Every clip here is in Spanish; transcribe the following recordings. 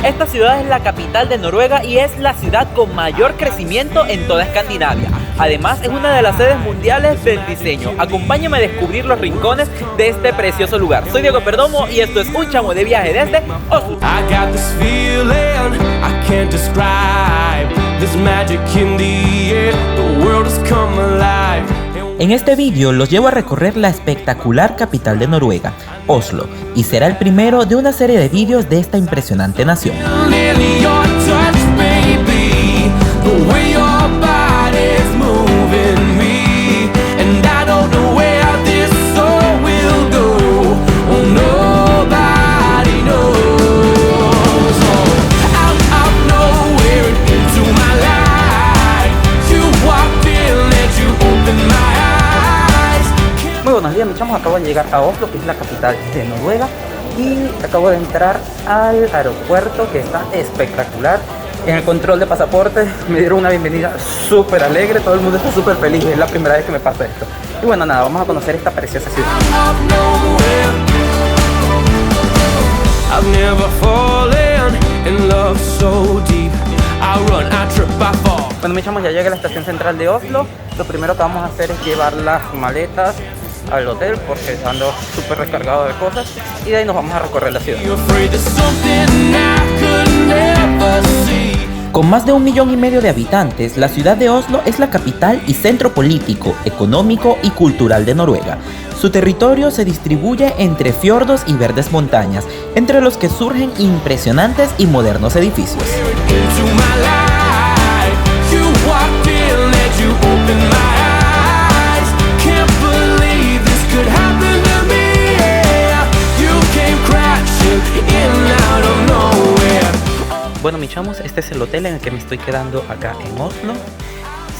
Esta ciudad es la capital de Noruega y es la ciudad con mayor crecimiento en toda Escandinavia. Además, es una de las sedes mundiales del diseño. Acompáñame a descubrir los rincones de este precioso lugar. Soy Diego Perdomo y esto es Un Chamo de Viaje desde Oslo. En este vídeo los llevo a recorrer la espectacular capital de Noruega, Oslo, y será el primero de una serie de vídeos de esta impresionante nación. Buenos días, mis chamos, acabo de llegar a Oslo, que es la capital de Noruega, y acabo de entrar al aeropuerto, que está espectacular. En el control de pasaporte me dieron una bienvenida súper alegre, todo el mundo está súper feliz, es la primera vez que me pasa esto. Y bueno, nada, vamos a conocer esta preciosa ciudad. Bueno, mis chamos, ya llegué a la estación central de Oslo. Lo primero que vamos a hacer es llevar las maletas al hotel porque ando súper recargado de cosas, y de ahí nos vamos a recorrer la ciudad. Con más de 1,5 millones de habitantes, la ciudad de Oslo es la capital y centro político, económico y cultural de Noruega. Su territorio se distribuye entre fiordos y verdes montañas, entre los que surgen impresionantes y modernos edificios. Bueno, mis chamos, este es el hotel en el que me estoy quedando acá en Oslo.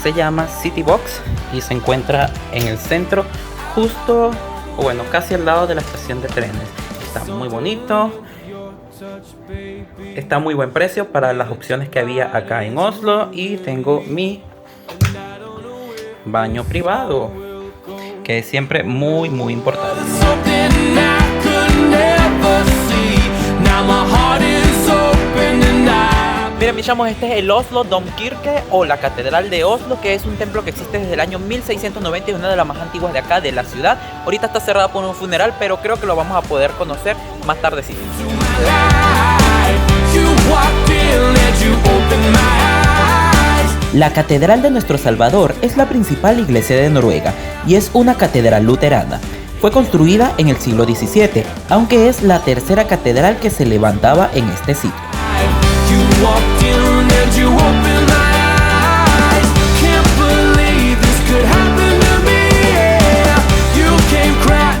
Se llama City Box y se encuentra en el centro, justo, o bueno, casi al lado de la estación de trenes. Está muy bonito, está a muy buen precio para las opciones que había acá en Oslo, y tengo mi baño privado, que es siempre muy importante. Miren, mis chamos, este es el Oslo Domkirke, o la Catedral de Oslo, que es un templo que existe desde el año 1690 y es una de las más antiguas de acá, de la ciudad. Ahorita está cerrada por un funeral, pero creo que lo vamos a poder conocer más tardecito. La Catedral de Nuestro Salvador es la principal iglesia de Noruega y es una catedral luterana. Fue construida en el siglo XVII, aunque es la tercera catedral que se levantaba en este sitio.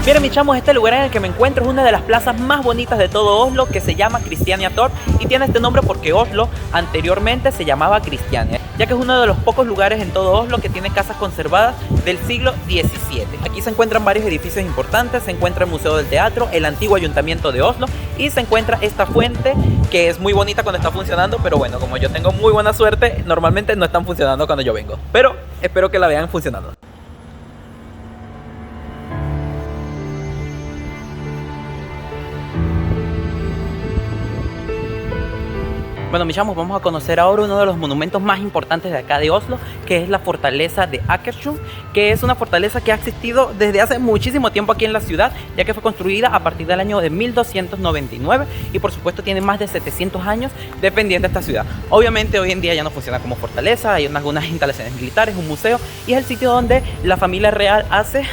Miren, mis chamos, este lugar en el que me encuentro es una de las plazas más bonitas de todo Oslo, que se llama Christianiatorp, y tiene este nombre porque Oslo anteriormente se llamaba Christiania, ya que es uno de los pocos lugares en todo Oslo que tiene casas conservadas del siglo XVII. Aquí se encuentran varios edificios importantes, se encuentra el Museo del Teatro, el antiguo Ayuntamiento de Oslo, y se encuentra esta fuente que es muy bonita cuando está funcionando, pero bueno, como yo tengo muy buena suerte, normalmente no están funcionando cuando yo vengo, pero espero que la vean funcionando. Bueno, mis chamos, vamos a conocer ahora uno de los monumentos más importantes de acá de Oslo, que es la fortaleza de Akershus, que es una fortaleza que ha existido desde hace muchísimo tiempo aquí en la ciudad, ya que fue construida a partir del año de 1299 y por supuesto tiene más de 700 años dependiendo de esta ciudad. Obviamente hoy en día ya no funciona como fortaleza, hay algunas instalaciones militares, un museo, y es el sitio donde la familia real hace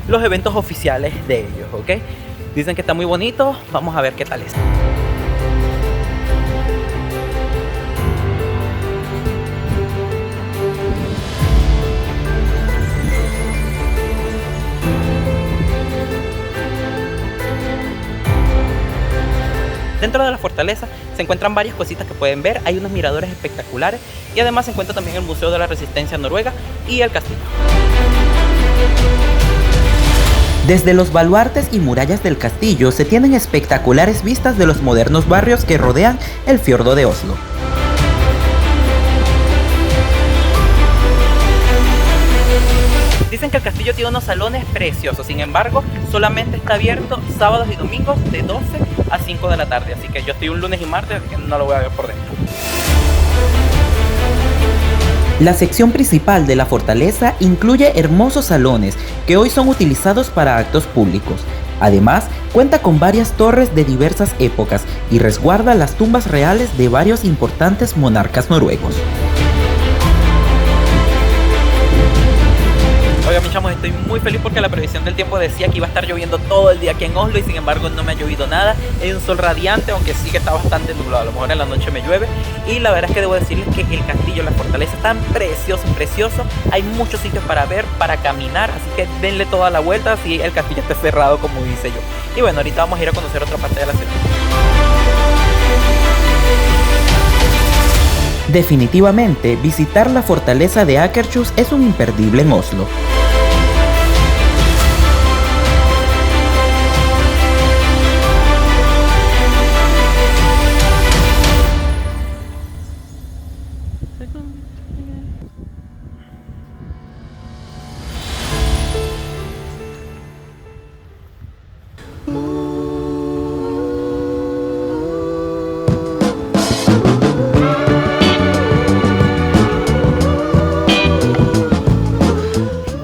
los eventos oficiales de ellos, ¿ok? Dicen que está muy bonito, vamos a ver qué tal es. Dentro de la fortaleza se encuentran varias cositas que pueden ver, hay unos miradores espectaculares y además se encuentra también el Museo de la Resistencia Noruega y el castillo. Desde los baluartes y murallas del castillo se tienen espectaculares vistas de los modernos barrios que rodean el fiordo de Oslo. Dicen que el castillo tiene unos salones preciosos, sin embargo, solamente está abierto sábados y domingos de 12 a 5 de la tarde, así que yo estoy un lunes y martes, así que no lo voy a ver por dentro. La sección principal de la fortaleza incluye hermosos salones que hoy son utilizados para actos públicos. Además, cuenta con varias torres de diversas épocas y resguarda las tumbas reales de varios importantes monarcas noruegos. Oiga, mis chamos, estoy muy feliz porque la previsión del tiempo decía que iba a estar lloviendo todo el día aquí en Oslo y sin embargo no me ha llovido nada. Hay un sol radiante, aunque sí que está bastante nublado, a lo mejor en la noche me llueve. Y la verdad es que debo decirles que el castillo, la fortaleza, es tan precioso, precioso. Hay muchos sitios para ver, para caminar, así que denle toda la vuelta si el castillo está cerrado, como dice yo. Y bueno, ahorita vamos a ir a conocer otra parte de la ciudad. Definitivamente, visitar la fortaleza de Akershus es un imperdible en Oslo.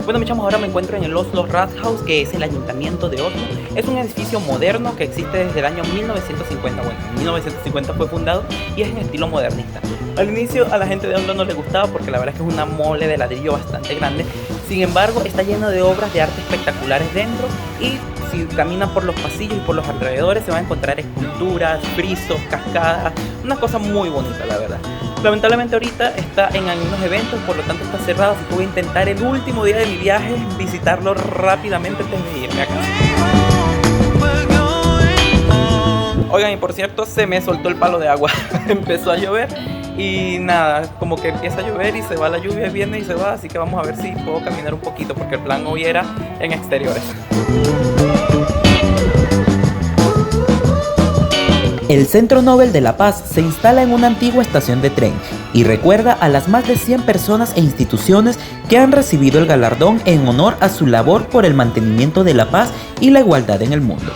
Bueno, mis chamos, ahora me encuentro en el Oslo Rathaus, que es el ayuntamiento de Oslo. Es un edificio moderno que existe desde el año 1950. Bueno, en 1950 fue fundado y es en estilo modernista. Al inicio a la gente de Oslo no le gustaba porque la verdad es que es una mole de ladrillo bastante grande. Sin embargo, está lleno de obras de arte espectaculares dentro y si caminan por los pasillos y por los alrededores se van a encontrar esculturas, frisos, cascadas, una cosa muy bonita, la verdad. Lamentablemente ahorita está en algunos eventos, por lo tanto está cerrado, así que voy a intentar el último día de mi viaje visitarlo rápidamente antes de irme a casa. Oigan, y por cierto, se me soltó el palo de agua, empezó a llover y nada, como que empieza a llover y se va la lluvia, viene y se va, así que vamos a ver si puedo caminar un poquito porque el plan hoy era en exteriores. El Centro Nobel de la Paz se instala en una antigua estación de tren y recuerda a las más de 100 personas e instituciones que han recibido el galardón en honor a su labor por el mantenimiento de la paz y la igualdad en el mundo.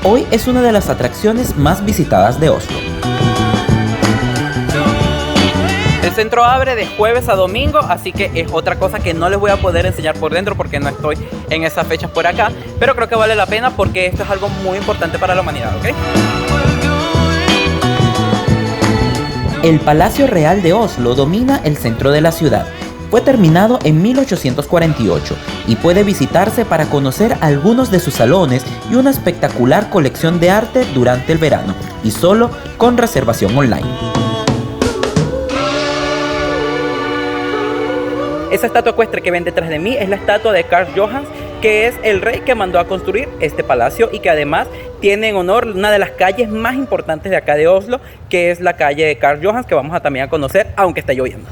Hoy es una de las atracciones más visitadas de Oslo. El centro abre de jueves a domingo, así que es otra cosa que no les voy a poder enseñar por dentro porque no estoy en esas fechas por acá, pero creo que vale la pena porque esto es algo muy importante para la humanidad, ¿ok? El Palacio Real de Oslo domina el centro de la ciudad. Fue terminado en 1848 y puede visitarse para conocer algunos de sus salones y una espectacular colección de arte durante el verano, y solo con reservación online. Esa estatua ecuestre que ven detrás de mí es la estatua de Karl Johans, que es el rey que mandó a construir este palacio y que además tiene en honor una de las calles más importantes de acá de Oslo, que es la calle de Karl Johans, que vamos a también a conocer, aunque está lloviendo.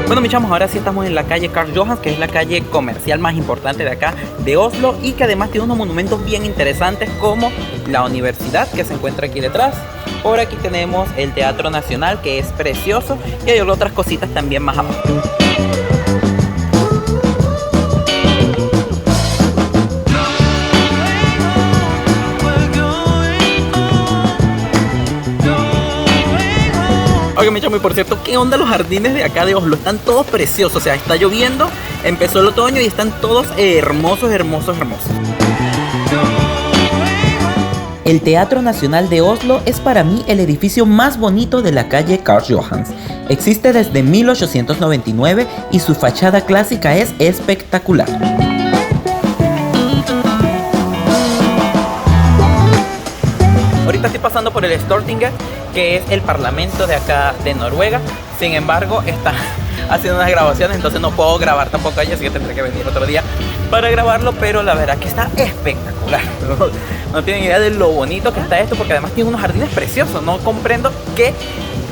Bueno, mis chamos, ahora sí estamos en la calle Karl Johans, que es la calle comercial más importante de acá de Oslo y que además tiene unos monumentos bien interesantes como la universidad que se encuentra aquí detrás. Por aquí tenemos el Teatro Nacional, que es precioso, y hay otras cositas también más abajo. Oigan, mi chamo, y por cierto, ¿qué onda los jardines de acá de Oslo? Están todos preciosos, o sea, está lloviendo, empezó el otoño y están todos hermosos, hermosos, hermosos. El Teatro Nacional de Oslo es para mí el edificio más bonito de la calle Karl Johans. Existe desde 1899 y su fachada clásica es espectacular. Ahorita estoy pasando por el Stortinget, que es el parlamento de acá de Noruega. Sin embargo, está haciendo unas grabaciones, entonces no puedo grabar tampoco allí, así que tendré que venir otro día para grabarlo, pero la verdad que está espectacular. No tienen idea de lo bonito que está esto, porque además tiene unos jardines preciosos. No comprendo qué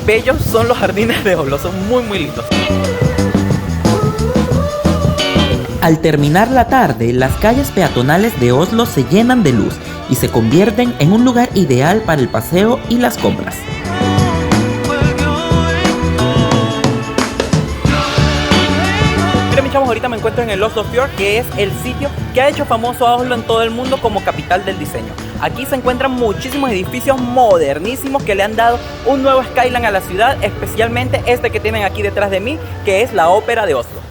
bellos son los jardines de Oslo, son muy muy lindos. Al terminar la tarde, las calles peatonales de Oslo se llenan de luz y se convierten en un lugar ideal para el paseo y las compras. Miren mis chavos, ahorita me encuentro en el Oslo Fjord, que es el sitio que ha hecho famoso a Oslo en todo el mundo como capital del diseño. Aquí se encuentran muchísimos edificios modernísimos que le han dado un nuevo skyline a la ciudad, especialmente este que tienen aquí detrás de mí, que es la Ópera de Oslo.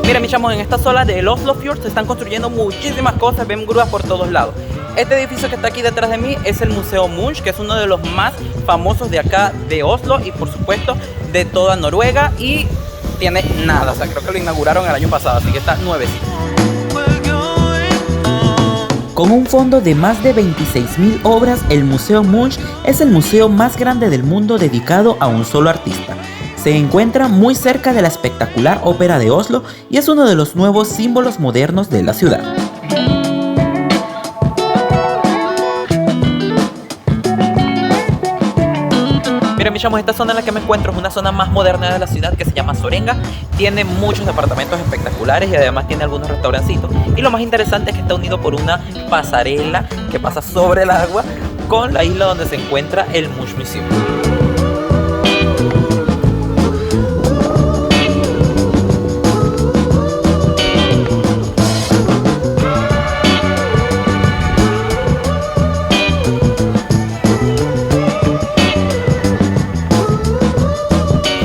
Miren mis chamos, en esta zona del Oslo Fjord se están construyendo muchísimas cosas, ven grúas por todos lados. Este edificio que está aquí detrás de mí es el Museo Munch, que es uno de los más famosos de acá de Oslo y por supuesto de toda Noruega, y tiene nada, o sea, creo que lo inauguraron el año pasado, así que está nuevecito. Con un fondo de más de 26.000 obras, el Museo Munch es el museo más grande del mundo dedicado a un solo artista. Se encuentra muy cerca de la espectacular Ópera de Oslo y es uno de los nuevos símbolos modernos de la ciudad. Miren mis chamos, esta zona en la que me encuentro es una zona más moderna de la ciudad que se llama Sorenga. Tiene muchos departamentos espectaculares y además tiene algunos restaurancitos. Y lo más interesante es que está unido por una pasarela que pasa sobre el agua con la isla donde se encuentra el Munch Museum.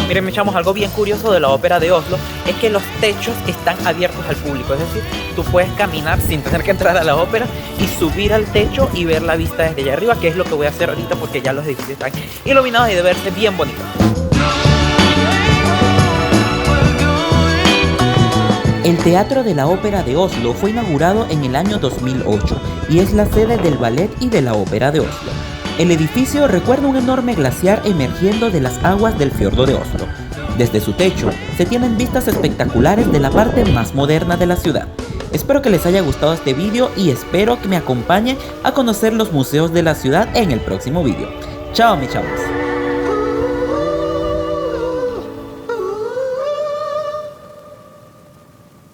Miren mis chamos, algo bien curioso de la Ópera de Oslo es que los techos están abiertos al público, es decir, tú puedes caminar sin tener que entrar a la ópera y subir al techo y ver la vista desde allá arriba, que es lo que voy a hacer ahorita porque ya los edificios están iluminados y de verse bien bonitos. El Teatro de la Ópera de Oslo fue inaugurado en el año 2008 y es la sede del ballet y de la Ópera de Oslo. El edificio recuerda un enorme glaciar emergiendo de las aguas del fiordo de Oslo. Desde su techo se tienen vistas espectaculares de la parte más moderna de la ciudad. Espero que les haya gustado este vídeo y espero que me acompañen a conocer los museos de la ciudad en el próximo vídeo. Chao mis chavos.